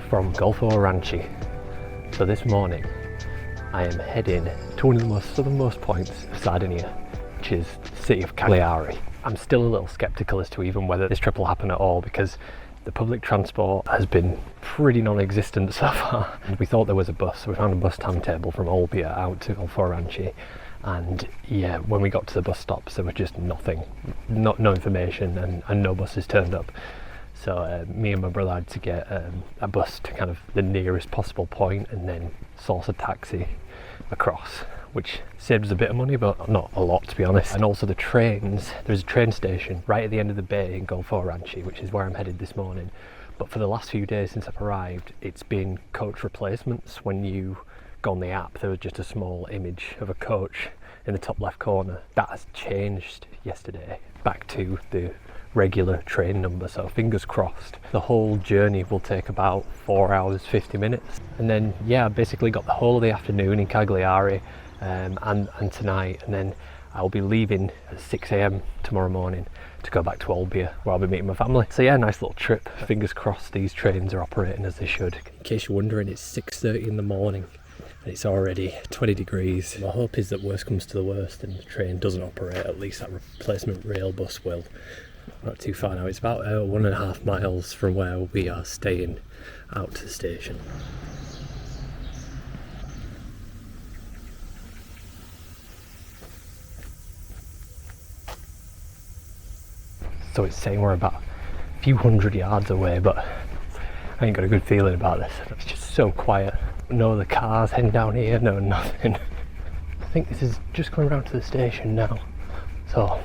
from Golfo Aranci. So this morning I am heading to one of the most southernmost points of Sardinia, which is the city of Cagliari. I'm still a little sceptical as to even whether this trip will happen at all, because the public transport has been pretty non-existent so far. And we thought there was a bus, so we found a bus timetable from Olbia out to Golfo Aranci. And yeah, when we got to the bus stops, there was just nothing, no information, and no buses turned up. So me and my brother had to get a bus to kind of the nearest possible point and then source a taxi across, which saved us a bit of money, but not a lot, to be honest. And also the trains, there's a train station right at the end of the bay in Golfo Aranci, which is where I'm headed this morning. But for the last few days since I've arrived, it's been coach replacements. When you go on the app, there was just a small image of a coach in the top left corner. That has changed yesterday back to the regular train number, so fingers crossed. The whole journey will take about 4 hours 50 minutes, and then yeah, I basically got the whole of the afternoon in Cagliari and tonight, and then I'll be leaving at 6 a.m. tomorrow morning to go back to Olbia, where I'll be meeting my family. So yeah, nice little trip. Fingers crossed these trains are operating as they should. In case you're wondering, it's 6:30 in the morning and it's already 20 degrees. My hope is that worst comes to the worst and the train doesn't operate, at least that replacement rail bus will. Not too far now, it's about 1.5 miles from where we are staying out to the station. So it's saying we're about a few hundred yards away, but I ain't got a good feeling about this. It's just so quiet. No other cars heading down here, no nothing. I think this is just going around to the station now, so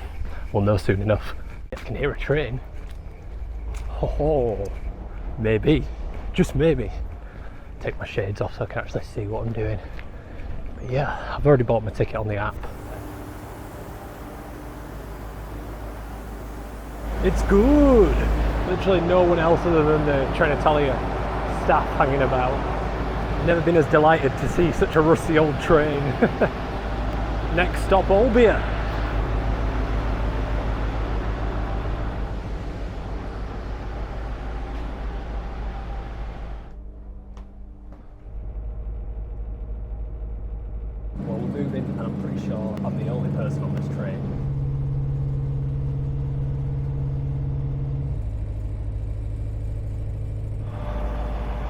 we'll know soon enough. I can hear a train. Oh, maybe, just maybe. Take my shades off so I can actually see what I'm doing. But yeah, I've already bought my ticket on the app. It's good. Literally no one else other than the Trenitalia staff hanging about. Never been as delighted to see such a rusty old train. Next stop, Olbia. Well, we're moving, and I'm pretty sure I'm the only person on this train.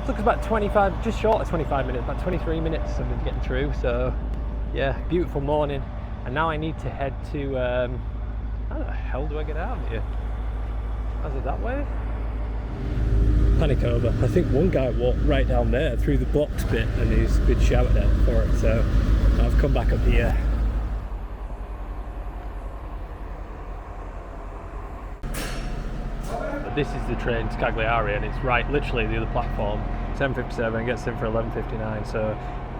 Took us about 25, just short of 25 minutes, about 23 minutes of getting through. So yeah, beautiful morning. And now I need to head to, how the hell do I get out of here? Is it that way? Panic over. I think one guy walked right down there through the box bit and he's been shouted at for it. So I've come back up here. This is the train to Cagliari, and it's right literally the other platform. 10:57, gets in for 11:59, so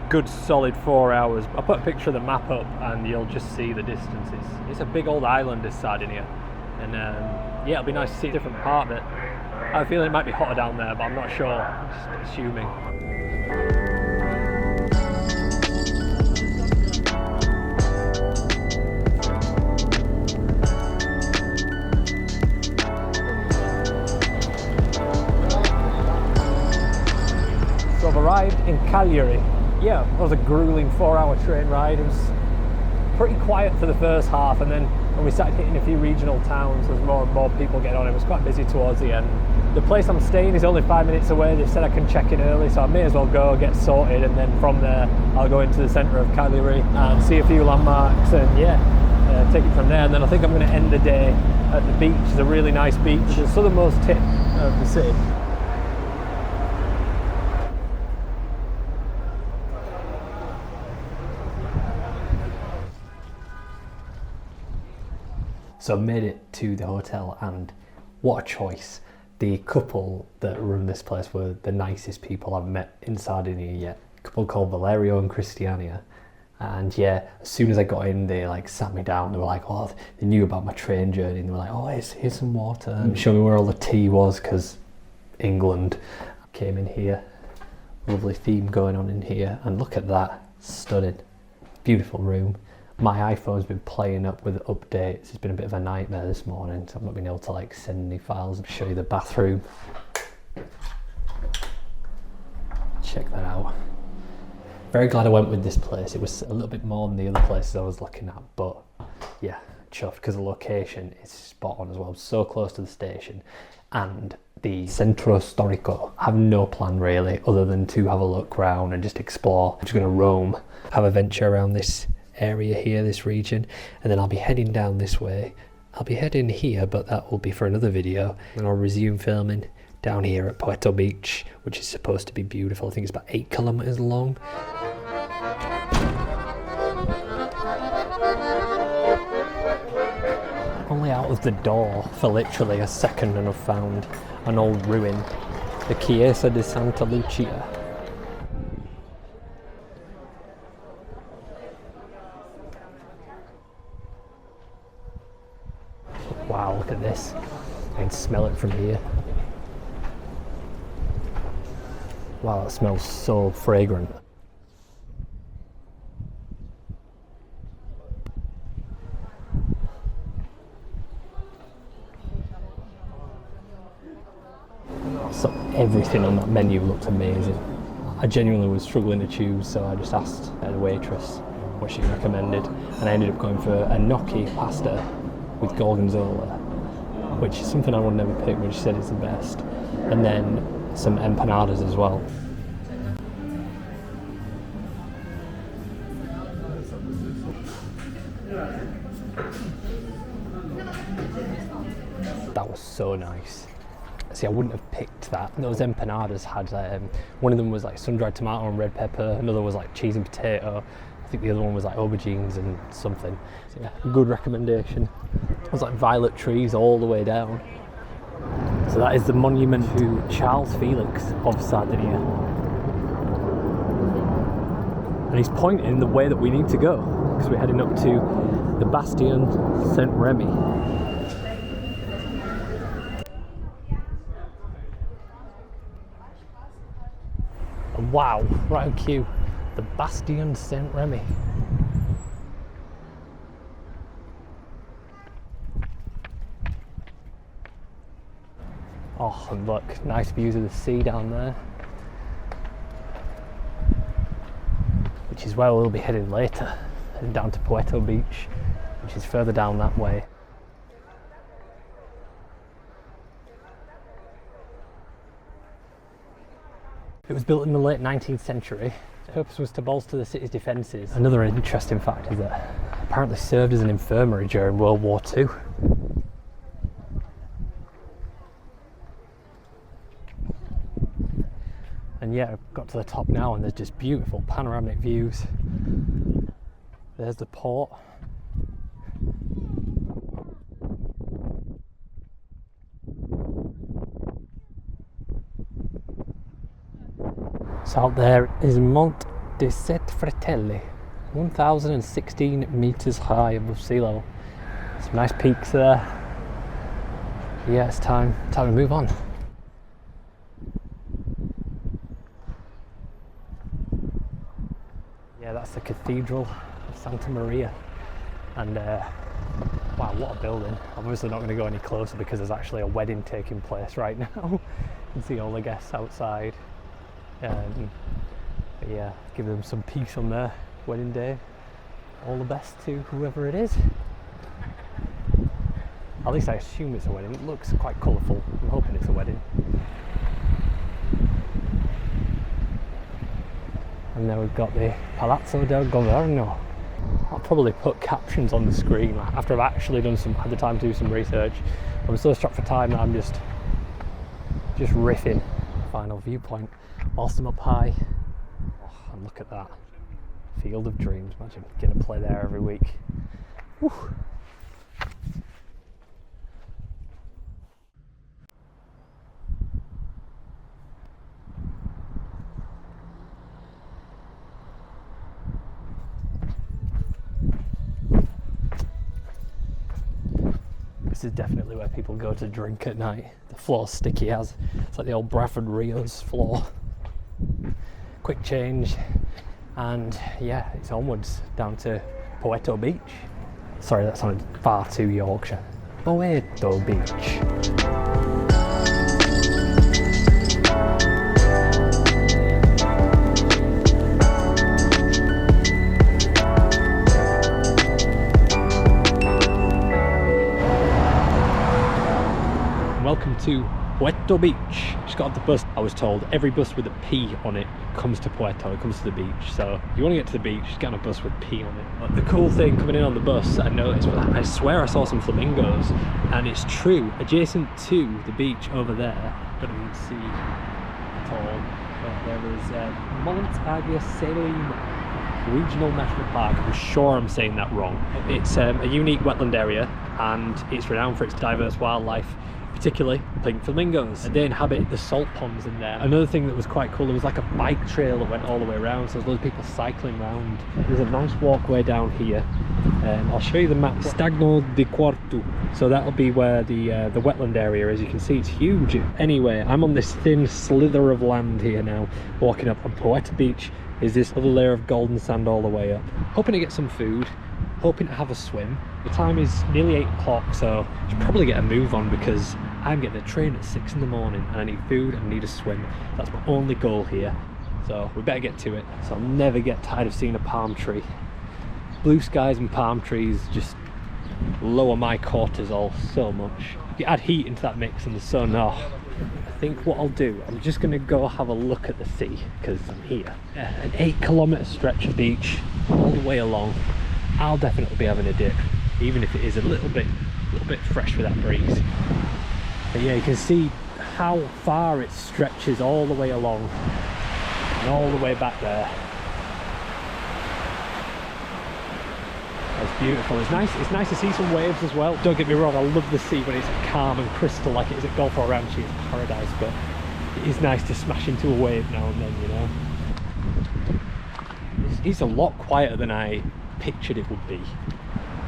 good solid 4 hours. I'll put a picture of the map up and you'll just see the distances. It's a big old island, this Sardinia, and yeah, it'll be nice to see a different part of it. I have a feeling it might be hotter down there, but I'm not sure, I'm just assuming. So I've arrived in Cagliari. Yeah, that was a grueling 4-hour train ride. It was pretty quiet for the first half, and then when we started hitting a few regional towns, there was more and more people getting on. It was quite busy towards the end. The place I'm staying is only 5 minutes away. They said I can check in early, so I may as well go get sorted, and then from there I'll go into the centre of Cagliari and see a few landmarks, and yeah, take it from there. And then I think I'm going to end the day at the beach. It's a really nice beach, the southernmost tip of the city. So I made it to the hotel, and what a choice. The couple that run this place were the nicest people I've met in Sardinia yet. A couple called Valerio and Cristiania. And yeah, as soon as I got in, they like sat me down. They were like, oh, they knew about my train journey, and they were like, oh, here's some water. And show me where all the tea was, because England. Came in here, lovely theme going on in here, and look at that, stunning, beautiful room. My iPhone's been playing up with updates. It's been a bit of a nightmare this morning, so I've not been able to like send any files and show you the bathroom. check that out. Very glad I went with this place. It was a little bit more than the other places I was looking at, but yeah, chuffed because the location is spot on as well. So close to the station, and the Centro Storico. I have no plan really other than to have a look around and just explore. I'm just going to roam, have a venture around this area here, this region, and then I'll be heading down this way. I'll be heading here, but that will be for another video, and I'll resume filming down here at Poeto Beach, which is supposed to be beautiful. I think it's about 8 kilometers long. Only out of the door for literally a second and I've found an old ruin, the Chiesa di Santa Lucia. Wow, look at this. I can smell it from here. Wow, that smells so fragrant. So everything on that menu looked amazing. I genuinely was struggling to choose, so I just asked the waitress what she recommended, and I ended up going for a gnocchi pasta with gorgonzola, which is something I would never pick, but she said it's the best, and then some empanadas as well. That was so nice. See, I wouldn't have picked that. Those empanadas had, one of them was like sun-dried tomato and red pepper, another was like cheese and potato, I think the other one was like aubergines and something. So yeah, good recommendation. It was like violet trees all the way down. So that is the monument to Charles Felix of Sardinia. And he's pointing in the way that we need to go, because we're heading up to the Bastion Saint Remy. Wow, right on cue, the Bastion Saint Remy. Oh, and look, nice views of the sea down there. Which is where we'll be heading later, heading down to Poeto Beach, which is further down that way. It was built in the late 19th century. The purpose was to bolster the city's defences. Another interesting fact is that it apparently served as an infirmary during World War II. And yeah, I've got to the top now and there's just beautiful panoramic views. There's the port. So out there is Monte dei Sette Fratelli, 1,016 meters high above sea level. Some nice peaks there. Yeah, it's time to move on. Yeah, that's the Cathedral of Santa Maria. And wow, what a building. I'm obviously not going to go any closer because there's actually a wedding taking place right now. You can see all the guests outside. But yeah, give them some peace on their wedding day. All the best to whoever it is. At least I assume it's a wedding. It looks quite colourful. I'm hoping it's a wedding. And then we've got the Palazzo del Governo. I'll probably put captions on the screen after I've actually had the time to do some research. I'm so strapped for time that I'm just riffing. Final viewpoint whilst I'm up high. Oh, and look at that. Field of Dreams. Imagine getting to play there every week. Whew. This is definitely where people go to drink at night. The floor's sticky as it's like the old Bradford Rios floor. Quick change, and yeah, it's onwards down to Poeto Beach. Sorry, that sounded far too Yorkshire. Poeto Beach. to Puerto Beach. Just got off the bus. I was told every bus with a P on it comes to Puerto, it comes to the beach. So if you want to get to the beach, just get on a bus with P on it. But the cool thing coming in on the bus I noticed was I swear I saw some flamingos, and it's true, adjacent to the beach over there, don't even see at all, but there is Montague Saline Regional National Park. I'm sure I'm saying that wrong. It's a unique wetland area, and it's renowned for its diverse wildlife, particularly pink flamingos. They inhabit the salt ponds in there. Another thing that was quite cool, there was like a bike trail that went all the way around, so there's loads of people cycling around. There's a nice walkway down here. I'll show you the map. Stagno di Quartu. So that'll be where the wetland area is. You can see it's huge. Anyway, I'm on this thin slither of land here now, walking up on Puerto Beach. Is this other layer of golden sand all the way up. Hoping to get some food, hoping to have a swim. The time is nearly 8 o'clock, so I should probably get a move on because I'm getting a train at 6 in the morning and I need food and I need a swim. That's my only goal here. So we better get to it. So I'll never get tired of seeing a palm tree. Blue skies and palm trees just lower my cortisol so much. You add heat into that mix and the sun, oh. I think what I'll do, I'm just going to go have a look at the sea because I'm here. An 8-kilometre stretch of beach all the way along. I'll definitely be having a dip, even if it is a little bit fresh with that breeze. But yeah, you can see how far it stretches all the way along and all the way back there. It's beautiful. It's nice to see some waves as well. Don't get me wrong, I love the sea when it's calm and crystal like it is at Golfo Ranchi. It's paradise, but it is nice to smash into a wave now and then, you know. It's a lot quieter than I pictured it would be.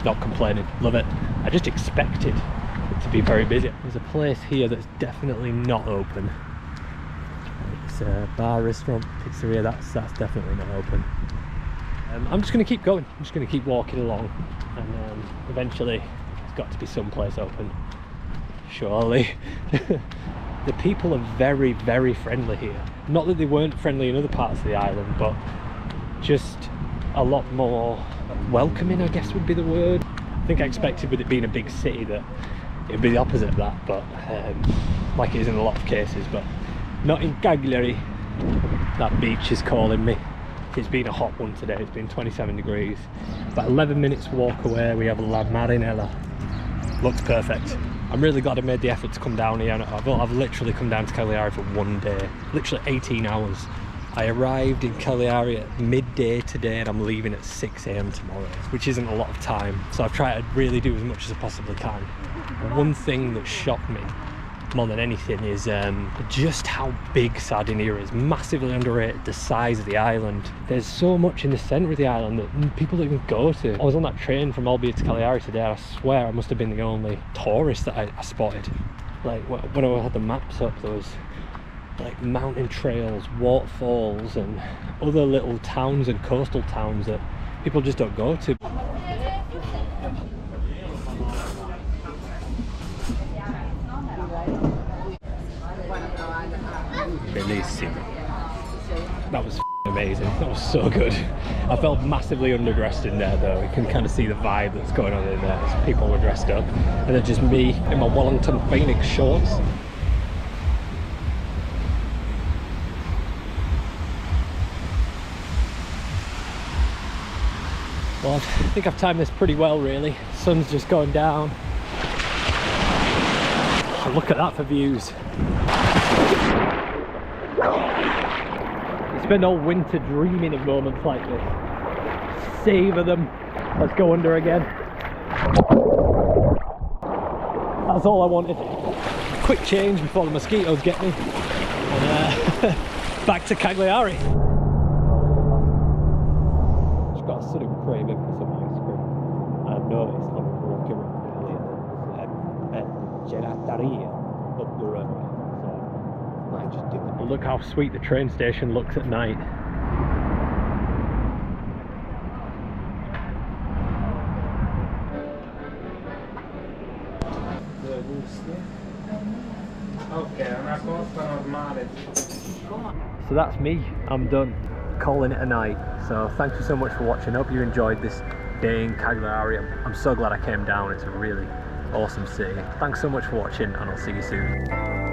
Not complaining, love it. I just expected it to be very busy. There's a place here that's definitely not open. It's a bar, restaurant, pizzeria. That's definitely not open. I'm just going to keep going. I'm just going to keep walking along, and eventually there's got to be some place open, surely. The people are very, very friendly here. Not that they weren't friendly in other parts of the island, but just a lot more welcoming, I guess would be the word. I think I expected, with it being a big city, that it would be the opposite of that, but like it is in a lot of cases, but not in Cagliari. That beach is calling me. It's been a hot one today. It's been 27 degrees. About 11 minutes walk away, we have La Marinella. Looks perfect. I'm really glad I made the effort to come down here. I've literally come down to Cagliari for one day, literally 18 hours. I arrived in Cagliari at midday today and I'm leaving at 6 AM tomorrow, which isn't a lot of time. So I've tried to really do as much as I possibly can. One thing that shocked me more than anything is just how big Sardinia is. Massively underrated, the size of the island. There's so much in the centre of the island that people don't even go to. I was on that train from Olbia to Cagliari today, and I swear I must have been the only tourist that I spotted. Like when I had the maps up, there was like mountain trails, waterfalls and other little towns and coastal towns that people just don't go to. Bellissimo. That was amazing. That was so good. I felt massively underdressed in there though. You can kind of see the vibe that's going on in there. As people were dressed up, and then just me in my Wellington Phoenix shorts. Well, I think I've timed this pretty well really. Sun's just going down. So look at that for views. I spend all winter dreaming of moments like this. Savour them. Let's go under again. That's all I wanted. Quick change before the mosquitoes get me. And back to Cagliari. Just got a sudden craving for some ice cream. I've noticed when we were walking around earlier, gelateria up the road. So might just do it. Look how sweet the train station looks at night. So that's me, I'm done, calling it a night. So thank you so much for watching. Hope you enjoyed this day in Cagliari. I'm so glad I came down. It's a really awesome city. Thanks so much for watching, and I'll see you soon.